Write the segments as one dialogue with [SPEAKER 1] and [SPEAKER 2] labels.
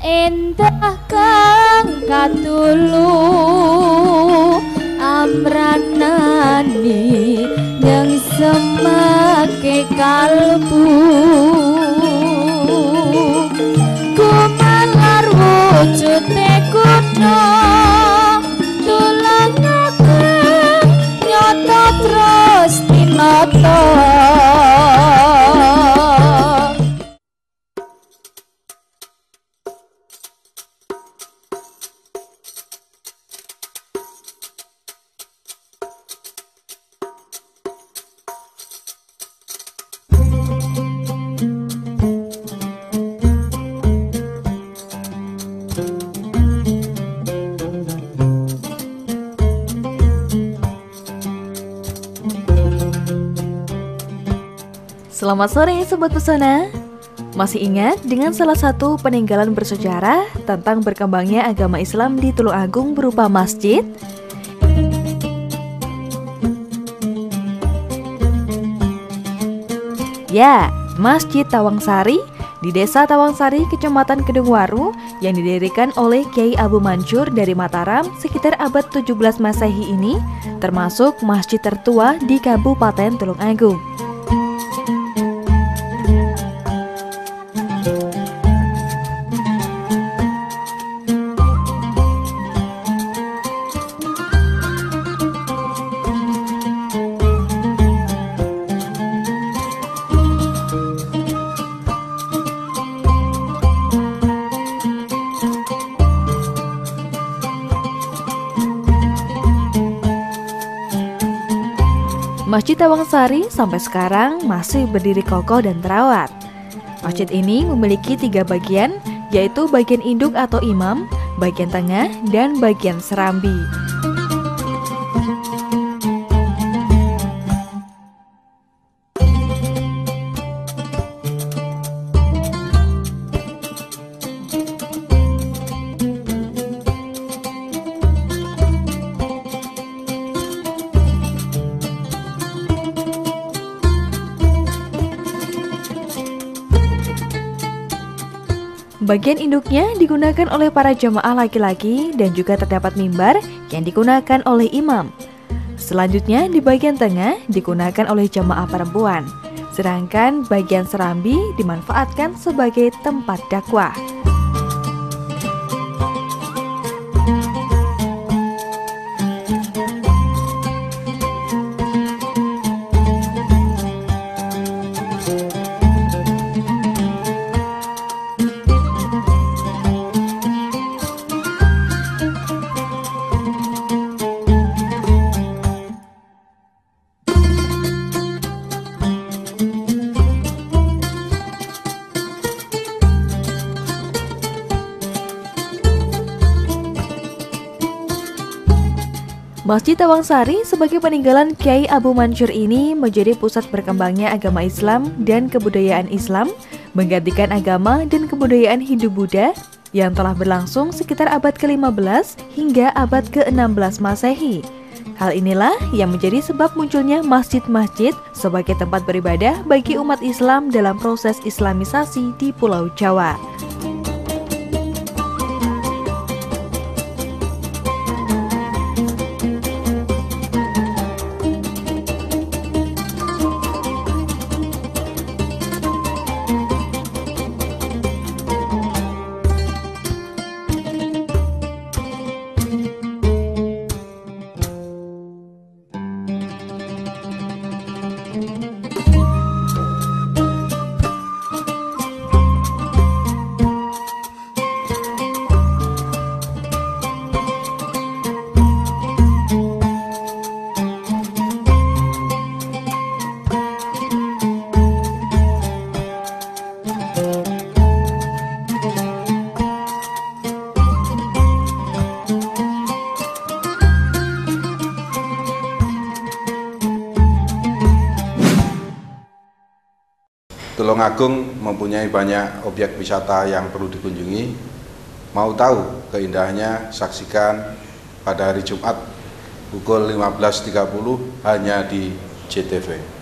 [SPEAKER 1] endah kang katulu amranani yang semake kalbu kumalar wujute kuno tulang aku nyoto terus tinoto.
[SPEAKER 2] Selamat sore Sobat Pesona. Masih ingat dengan salah satu peninggalan bersejarah tentang berkembangnya agama Islam di Tulungagung berupa masjid? Ya, Masjid Tawangsari di Desa Tawangsari, Kecamatan Kedungwaru yang didirikan oleh Kiai Abu Mansur dari Mataram sekitar abad 17 Masehi ini termasuk masjid tertua di Kabupaten Tulungagung. Masjid Tawangsari sampai sekarang masih berdiri kokoh dan terawat. Masjid ini memiliki 3 bagian, yaitu bagian induk atau imam, bagian tengah, dan bagian serambi. Bagian induknya digunakan oleh para jemaah laki-laki dan juga terdapat mimbar yang digunakan oleh imam. Selanjutnya di bagian tengah digunakan oleh jemaah perempuan, sedangkan bagian serambi dimanfaatkan sebagai tempat dakwah. Masjid Tawangsari sebagai peninggalan Kiai Abu Mansur ini menjadi pusat berkembangnya agama Islam dan kebudayaan Islam, menggantikan agama dan kebudayaan Hindu-Buddha yang telah berlangsung sekitar abad ke-15 hingga abad ke-16 Masehi. Hal inilah yang menjadi sebab munculnya masjid-masjid sebagai tempat beribadah bagi umat Islam dalam proses Islamisasi di Pulau Jawa.
[SPEAKER 3] Tulungagung mempunyai banyak objek wisata yang perlu dikunjungi. Mau tahu keindahannya? Saksikan pada hari Jumat pukul 15.30 hanya di JTV.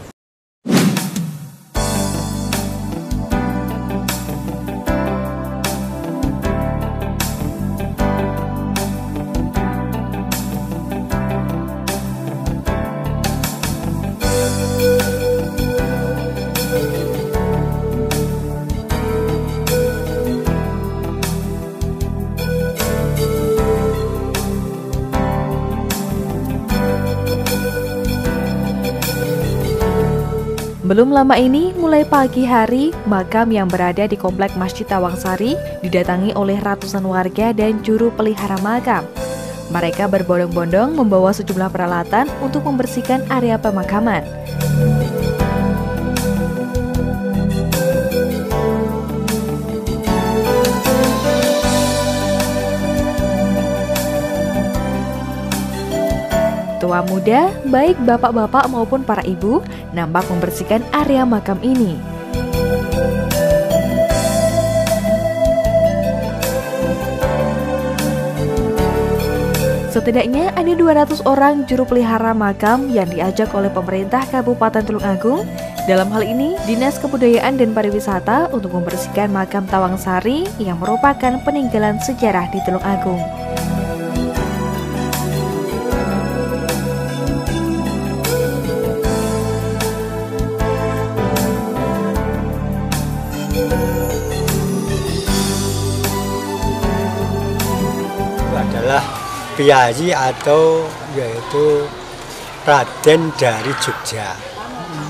[SPEAKER 2] Belum lama ini, mulai pagi hari, makam yang berada di Komplek Masjid Tawangsari didatangi oleh ratusan warga dan juru pelihara makam. Mereka berbondong-bondong membawa sejumlah peralatan untuk membersihkan area pemakaman. Tua muda, baik bapak-bapak maupun para ibu, nampak membersihkan area makam ini. Setidaknya ada 200 orang juru pelihara makam yang diajak oleh pemerintah Kabupaten Tulungagung. Dalam hal ini, Dinas Kebudayaan dan Pariwisata untuk membersihkan makam Tawangsari yang merupakan peninggalan sejarah di Tulungagung.
[SPEAKER 4] Adalah Biayi atau yaitu Raden dari Jogja,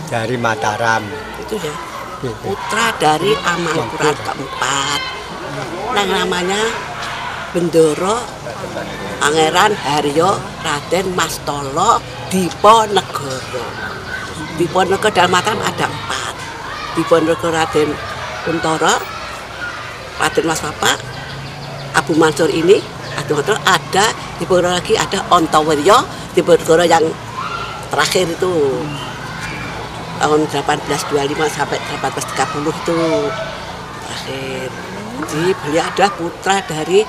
[SPEAKER 4] dari Mataram.
[SPEAKER 5] Itu ya, putra dari Amangkurat keempat. Yang namanya Bendoro Pangeran Haryo Raden Mastolo Diponegoro. Diponegoro dalam Mataram ada 4. Diponegoro Raden Kuntoro, Raden Mas Papa, Abu Mansur ini, ada Diponegoro lagi, ada Ontowiryo, Diponegoro yang terakhir itu tahun 1825 sampai 1830 itu terakhir. Jadi beliau adalah putra dari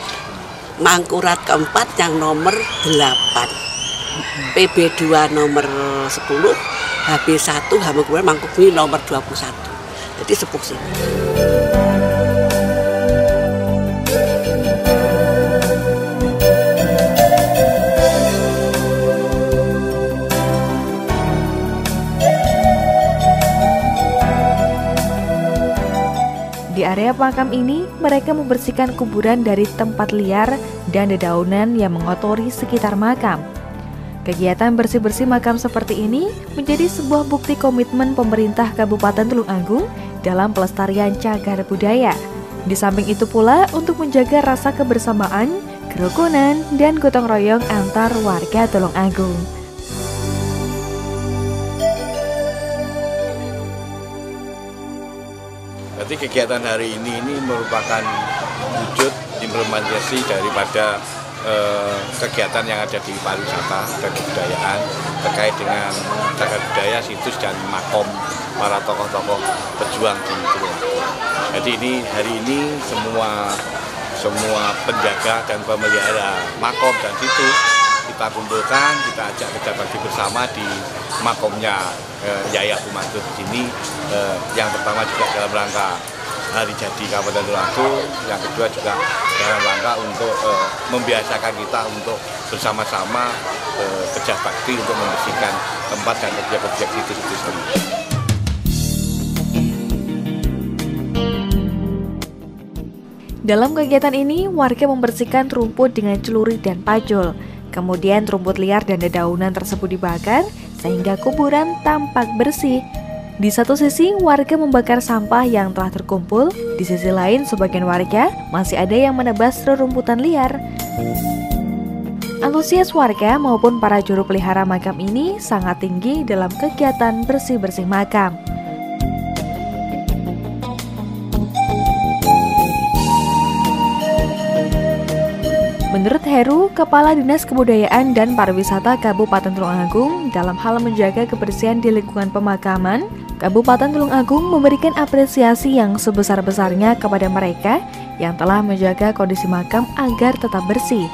[SPEAKER 5] Mangkurat keempat yang nomor 8, PB2 nomor 10, HB1 Hamengkubuwana Mangkubumi nomor 21. Jadi sepuh sini.
[SPEAKER 2] Di area makam ini, mereka membersihkan kuburan dari tempat liar dan dedaunan yang mengotori sekitar makam. Kegiatan bersih-bersih makam seperti ini menjadi sebuah bukti komitmen pemerintah Kabupaten Tulungagung dalam pelestarian cagar budaya. Di samping itu pula untuk menjaga rasa kebersamaan, kerukunan, dan gotong royong antar warga Tulungagung.
[SPEAKER 6] Jadi kegiatan hari ini merupakan wujud implementasi daripada kegiatan yang ada di pariwisata dan kebudayaan terkait dengan cagar budaya, situs dan makom para tokoh-tokoh pejuang di Tulungagung. Jadi hari ini semua penjaga dan pemelihara makom dan situs kita kumpulkan, kita ajak kerja bakti bersama di makomnya Yai Abu Mansur di sini. Yang pertama juga dalam rangka hari jadi Kabupaten Tulungagung, yang kedua juga dalam rangka untuk membiasakan kita untuk bersama-sama kerja bakti untuk membersihkan tempat dan objek-objek situs-situs ini.
[SPEAKER 2] Dalam kegiatan ini, warga membersihkan rumput dengan celuri dan pacul. Kemudian rumput liar dan dedaunan tersebut dibakar sehingga kuburan tampak bersih. Di satu sisi, warga membakar sampah yang telah terkumpul. Di sisi lain, sebagian warga masih ada yang menebas rerumputan liar. Antusias warga maupun para juru pelihara makam ini sangat tinggi dalam kegiatan bersih-bersih makam. Menurut Heru, Kepala Dinas Kebudayaan dan Pariwisata Kabupaten Tulungagung, dalam hal menjaga kebersihan di lingkungan pemakaman, Kabupaten Tulungagung memberikan apresiasi yang sebesar-besarnya kepada mereka yang telah menjaga kondisi makam agar tetap bersih.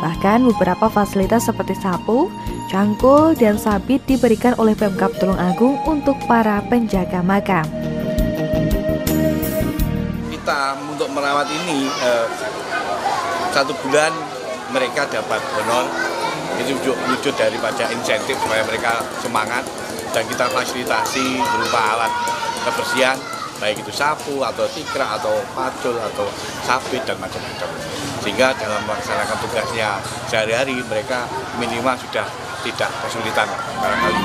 [SPEAKER 2] Bahkan beberapa fasilitas seperti sapu, cangkul, dan sabit diberikan oleh Pemkab Tulungagung untuk para penjaga makam.
[SPEAKER 6] Kita untuk merawat ini 1 bulan mereka dapat honor, itu wujud daripada insentif supaya mereka semangat, dan kita fasilitasi berupa alat kebersihan, baik itu sapu atau tikra atau pacul atau sabit dan macam-macam, sehingga dalam melaksanakan tugasnya sehari-hari mereka minimal sudah tidak kesulitan barangkali.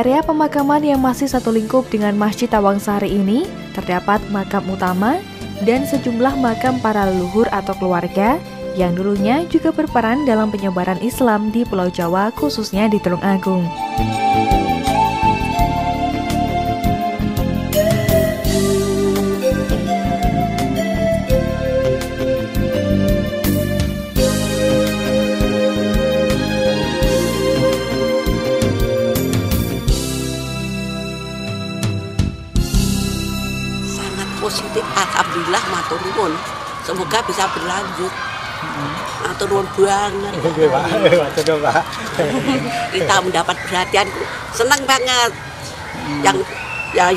[SPEAKER 2] area pemakaman yang masih satu lingkup dengan Masjid Tawangsari ini, terdapat makam utama dan sejumlah makam para leluhur atau keluarga yang dulunya juga berperan dalam penyebaran Islam di Pulau Jawa, khususnya di Tulungagung.
[SPEAKER 5] Positif, alhamdulillah matur nuwun. Semoga bisa berlanjut. Matur nuwun banget. Kita mendapat perhatian, senang banget. Yang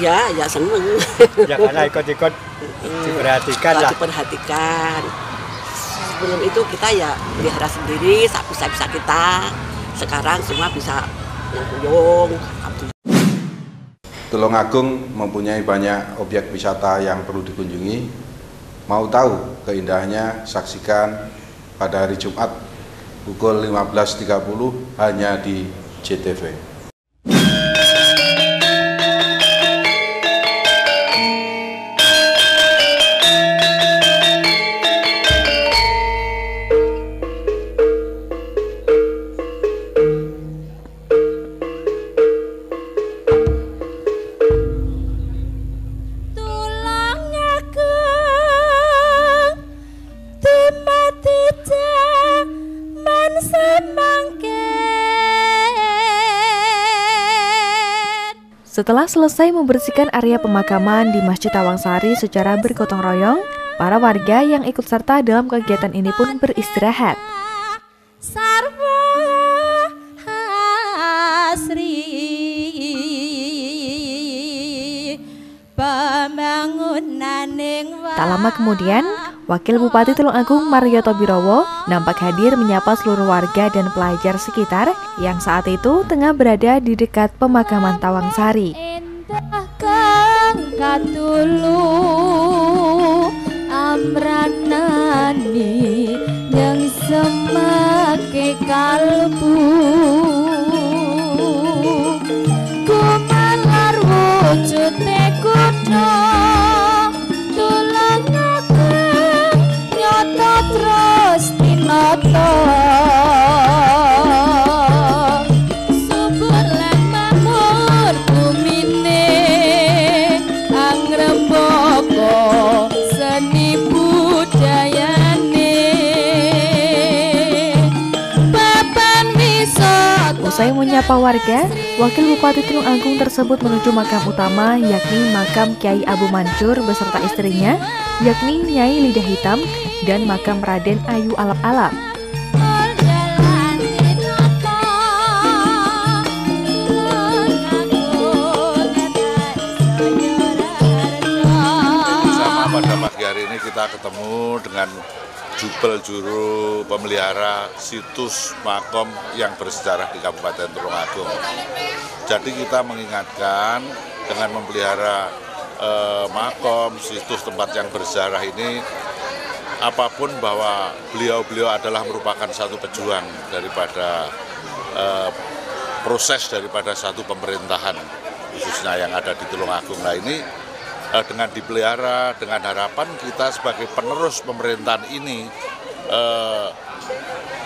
[SPEAKER 5] ya seneng.
[SPEAKER 4] Ya karena ikut-ikut diperhatikan lah.
[SPEAKER 5] Diperhatikan. Sebelum itu kita ya pelihara sendiri, bisa kita. Sekarang semua bisa nyung.
[SPEAKER 3] Tulungagung mempunyai banyak objek wisata yang perlu dikunjungi. Mau tahu keindahannya? Saksikan pada hari Jumat pukul 15.30 hanya di JTV.
[SPEAKER 2] Setelah selesai membersihkan area pemakaman di Masjid Tawangsari secara bergotong royong, para warga yang ikut serta dalam kegiatan ini pun beristirahat. Tak lama kemudian, Wakil Bupati Tulungagung Marioto Birowo nampak hadir menyapa seluruh warga dan pelajar sekitar yang saat itu tengah berada di dekat pemakaman Tawangsari.
[SPEAKER 1] Endah kang katulu amranani yang semake kalbu kumalar wujute kuno terus tinoto subur lan makmur bumine angrembaka seni budayane papan wisata.
[SPEAKER 2] Usai menyapa warga, Wakil Bupati Tulungagung tersebut menuju makam utama, yakni makam Kiai Abu Mansur beserta istrinya, yakni Nyai Lidah Hitam, dan makam Raden Ayu Alap-Alap.
[SPEAKER 6] Sama pada pagi hari ini kita ketemu dengan Jubel Juru Pemelihara situs makom yang bersejarah di Kabupaten Tulungagung. Jadi kita mengingatkan dengan memelihara makom, situs tempat yang bersejarah ini, apapun bahwa beliau-beliau adalah merupakan satu pejuang daripada proses daripada satu pemerintahan khususnya yang ada di Tulungagung. Nah ini dengan dipelihara, dengan harapan kita sebagai penerus pemerintahan ini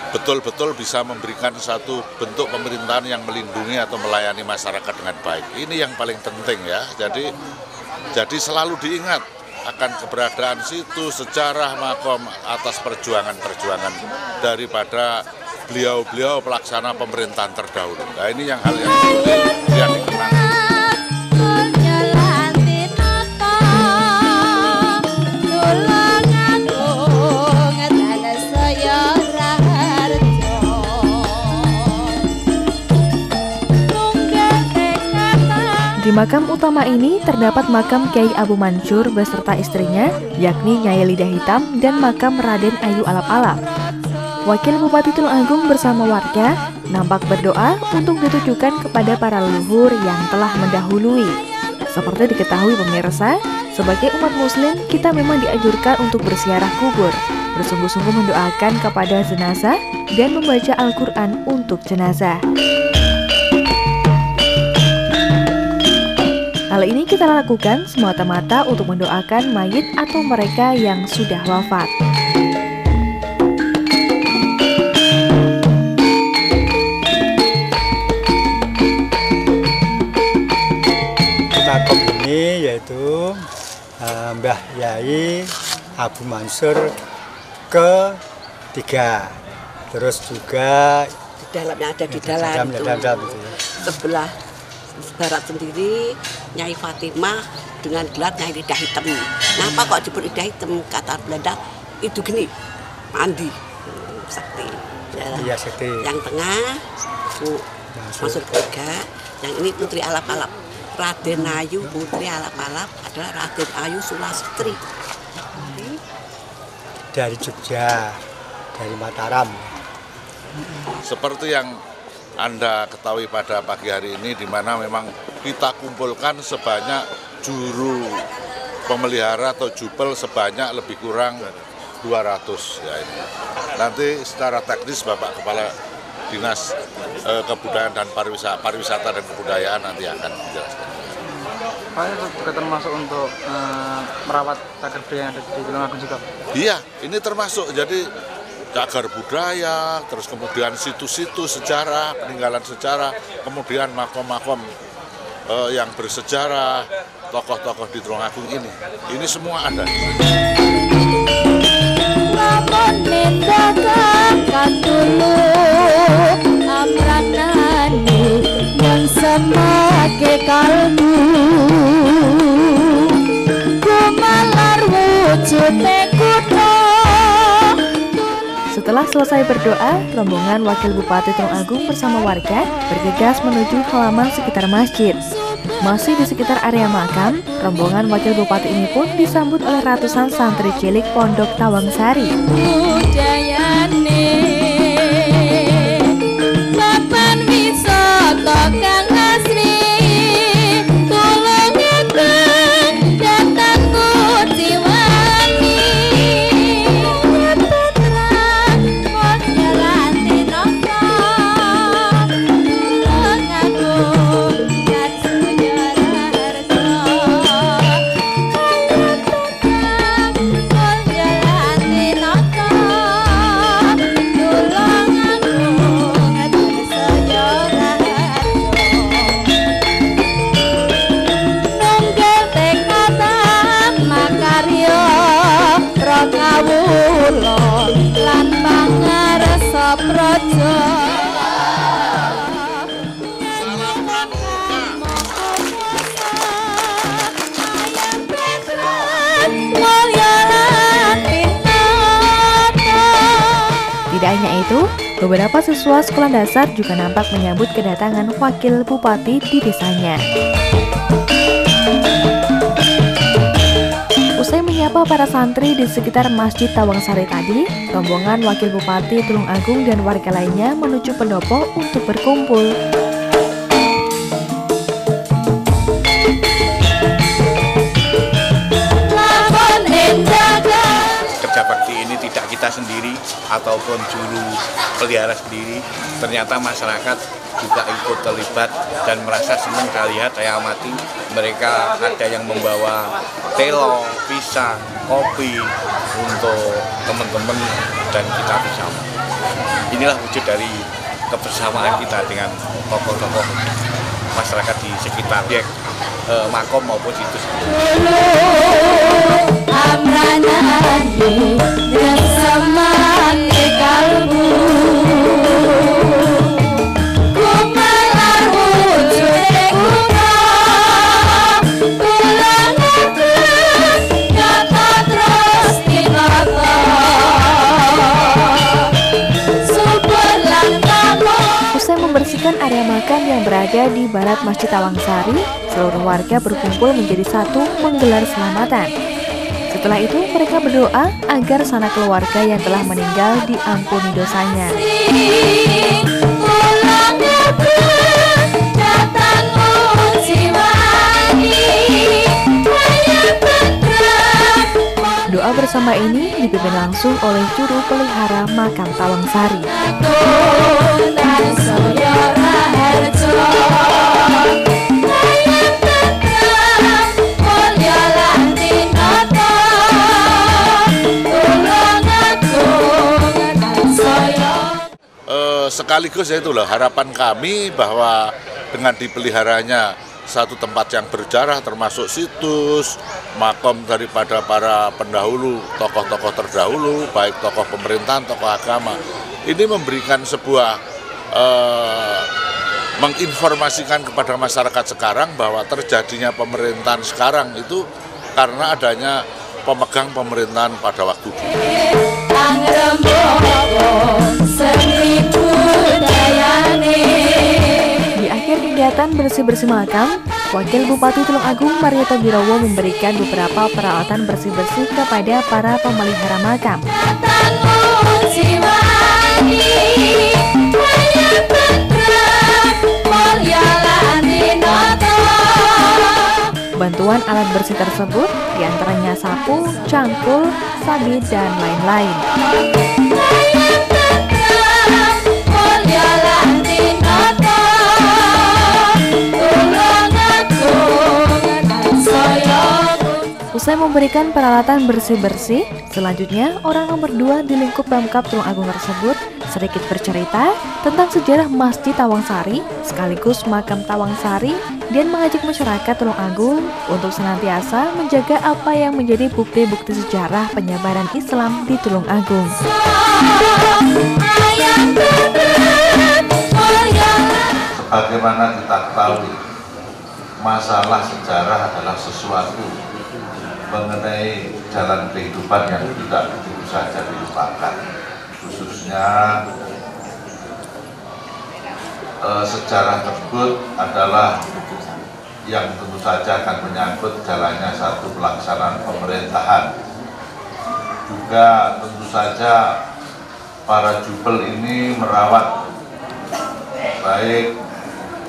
[SPEAKER 6] betul-betul bisa memberikan satu bentuk pemerintahan yang melindungi atau melayani masyarakat dengan baik. Ini yang paling penting ya. Jadi selalu diingat akan keberadaan situs, sejarah makom atas perjuangan-perjuangan daripada beliau-beliau pelaksana pemerintahan terdahulu. Nah ini yang hal yang dikenang.
[SPEAKER 2] Di makam utama ini terdapat makam Kiai Abu Mansur beserta istrinya, yakni Nyai Lidah Hitam, dan makam Raden Ayu Alap-Alap. Wakil Bupati Tulungagung bersama warga nampak berdoa untuk ditujukan kepada para leluhur yang telah mendahului. Seperti diketahui pemirsa, sebagai umat muslim kita memang dianjurkan untuk berziarah kubur, bersungguh-sungguh mendoakan kepada jenazah dan membaca Al-Quran untuk jenazah. Hal ini kita lakukan semata-mata untuk mendoakan mayit atau mereka yang sudah wafat.
[SPEAKER 4] Makam ini yaitu Mbah Yai Abu Mansur ketiga. Terus juga
[SPEAKER 5] Di dalam yang ada di dalam itu.
[SPEAKER 4] itu.
[SPEAKER 5] Sebelah barat sendiri Nyai Fatimah dengan gelar Nyai Lidah Hitam. Kenapa kok disebut Lidah Hitam? Kata Belanda itu gini, mandi sakti.
[SPEAKER 4] Iya, sakti.
[SPEAKER 5] Yang tengah Bu Mansur ketiga, yang ini Putri Alap-Alap. Raden Ayu Putri Alap-Alap adalah Raden Ayu Sulastri.
[SPEAKER 4] Dari Jogja, dari Mataram.
[SPEAKER 7] Seperti yang Anda ketahui pada pagi hari ini, di mana memang kita kumpulkan sebanyak juru pemelihara atau jupel sebanyak lebih kurang 200 ya ini. Nanti secara teknis Bapak Kepala Dinas Kebudayaan dan Pariwisata dan Kebudayaan nanti akan menjelaskan.
[SPEAKER 8] Pak, itu juga termasuk untuk merawat cagar budaya yang ada di Tulungagung juga?
[SPEAKER 7] Iya, ini termasuk. Jadi cagar budaya, terus kemudian situs-situs sejarah, peninggalan sejarah, kemudian makom-makom yang bersejarah, tokoh-tokoh di Tulungagung ini. Ini semua ada.
[SPEAKER 1] Lamun nindakan katulung amranani yang semake kalbu kumalar wujude kutha.
[SPEAKER 2] Setelah selesai berdoa, rombongan Wakil Bupati Tulungagung bersama warga bergegas menuju halaman sekitar masjid. Masih di sekitar area makam, rombongan Wakil Bupati ini pun disambut oleh ratusan santri cilik Pondok Tawangsari.
[SPEAKER 1] Budayane papan wisata kang asri tulungaken datang kuciwani petrang modalane napa tulungaken dan sejarah harta modalane napa lan pangarsa praja.
[SPEAKER 2] Tidak hanya itu, beberapa siswa sekolah dasar juga nampak menyambut kedatangan Wakil Bupati di desanya. Usai menyapa para santri di sekitar Masjid Tawangsari tadi, rombongan Wakil Bupati Tulungagung dan warga lainnya menuju pendopo untuk berkumpul.
[SPEAKER 6] Kerja bakti ini tidak kita sendiri ataupun juru pelihara sendiri, ternyata masyarakat juga ikut terlibat dan merasa senang lihat, saya amati mereka ada yang membawa telo, pisang, kopi untuk teman-teman dan kita bersama. Inilah wujud dari kebersamaan kita dengan tokoh-tokoh masyarakat di sekitar objek makom maupun situs.
[SPEAKER 1] Amranani yang semake kalbu kumalar wujude kutha tulungaken nyata terus tinata subur lan kamu.
[SPEAKER 2] Usai membersihkan area makam yang berada di barat Masjid Tawangsari, seluruh warga berkumpul menjadi satu menggelar selamatan. Setelah itu mereka berdoa agar sanak keluarga yang telah meninggal diampuni dosanya. Doa bersama ini dipimpin langsung oleh juru pelihara makam Tawangsari.
[SPEAKER 7] sekaligus ya itu loh harapan kami bahwa dengan dipeliharanya satu tempat yang bersejarah termasuk situs, makom daripada para pendahulu, tokoh-tokoh terdahulu, baik tokoh pemerintahan, tokoh agama. Ini memberikan sebuah, menginformasikan kepada masyarakat sekarang bahwa terjadinya pemerintahan sekarang itu karena adanya pemegang pemerintahan pada waktu dulu.
[SPEAKER 2] Di akhir kegiatan bersih-bersih makam, Wakil Bupati Tulungagung Marioto Girowo memberikan beberapa peralatan bersih-bersih kepada para pemelihara makam. Bantuan alat bersih tersebut diantaranya sapu, cangkul, sabit, dan lain-lain. Usai memberikan peralatan bersih-bersih, selanjutnya orang nomor 2 di lingkup Pemkab Tulungagung tersebut sedikit bercerita tentang sejarah Masjid Tawangsari sekaligus makam Tawangsari dan mengajak masyarakat Tulungagung untuk senantiasa menjaga apa yang menjadi bukti-bukti sejarah penyebaran Islam di Tulungagung.
[SPEAKER 7] Sebagaimana kita ketahui, masalah sejarah adalah sesuatu mengenai jalan kehidupan yang tidak begitu saja dilupakan, khususnya sejarah tersebut adalah yang tentu saja akan menyangkut jalannya satu pelaksanaan pemerintahan. Juga tentu saja para jubel ini merawat baik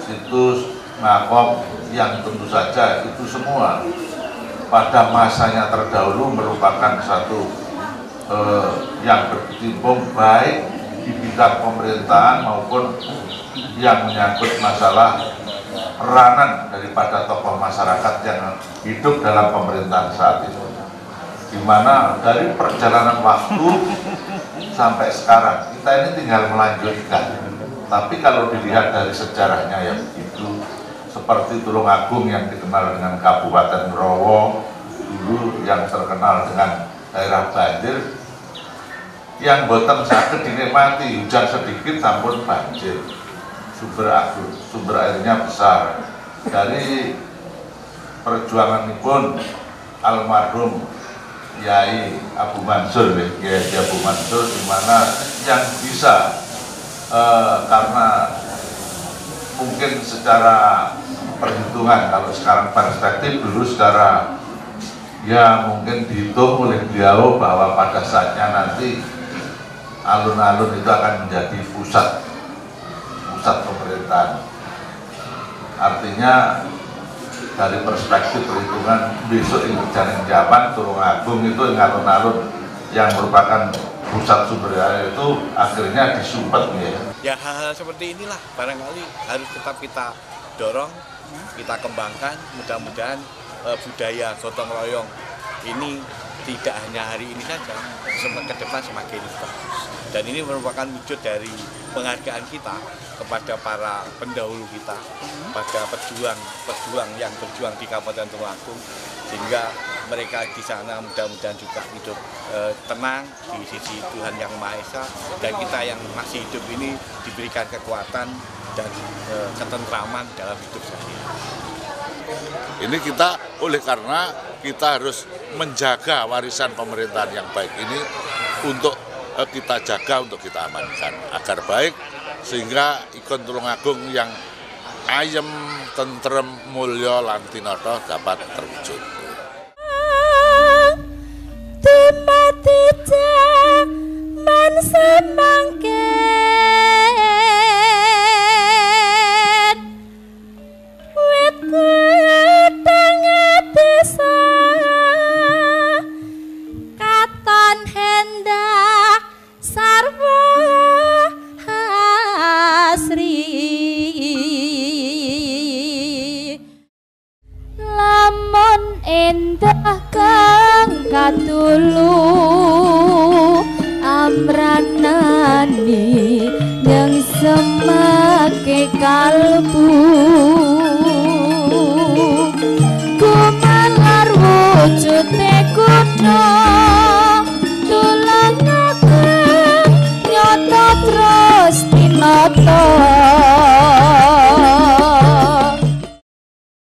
[SPEAKER 7] situs, makom yang tentu saja itu semua pada masanya terdahulu merupakan satu yang berkecimpung baik di bidang pemerintahan maupun yang menyangkut masalah peranan daripada tokoh masyarakat yang hidup dalam pemerintahan saat itu, di mana dari perjalanan waktu sampai sekarang kita ini tinggal melanjutkan. Tapi kalau dilihat dari sejarahnya yang begitu, seperti Tulungagung yang dikenal dengan Kabupaten Rowo, dulu yang terkenal dengan daerah banjir, yang boten saged dinikmati, hujan sedikit sampun banjir, sumber airnya besar. Dari perjuanganipun almarhum Yai Abu Mansur, Yai Abu Mansur, di mana yang bisa karena mungkin secara perhitungan, kalau sekarang perspektif, dulu secara ya mungkin dihitung oleh beliau bahwa pada saatnya nanti alun-alun itu akan menjadi pusat pemerintahan. Artinya dari perspektif perhitungan besok ini berjalan zaman Tulungagung itu alun-alun yang merupakan pusat sumber air itu akhirnya disumpet ya.
[SPEAKER 6] Ya hal-hal seperti inilah barangkali harus tetap kita dorong, kita kembangkan. Mudah-mudahan budaya gotong royong ini tidak hanya hari ini saja, ke depan semakin bagus. Dan ini merupakan wujud dari penghargaan kita kepada para pendahulu kita, pada pejuang yang berjuang di Kabupaten Tulungagung, sehingga mereka di sana mudah-mudahan juga hidup tenang di sisi Tuhan Yang Maha Esa, dan kita yang masih hidup ini diberikan kekuatan dan ketentraman dalam hidup sehari-hari.
[SPEAKER 7] Ini kita oleh karena kita harus menjaga warisan pemerintahan yang baik ini untuk kita jaga, untuk kita amankan agar baik, sehingga ikon Tulungagung yang ayem, tentrem, mulya lan tinata dapat terwujud.
[SPEAKER 1] Timati jaman semangkin wit gedang desa katon hendak sarwa hasri lamun endah kang katulu amranani yang semake kalbu kumalar wujute kutha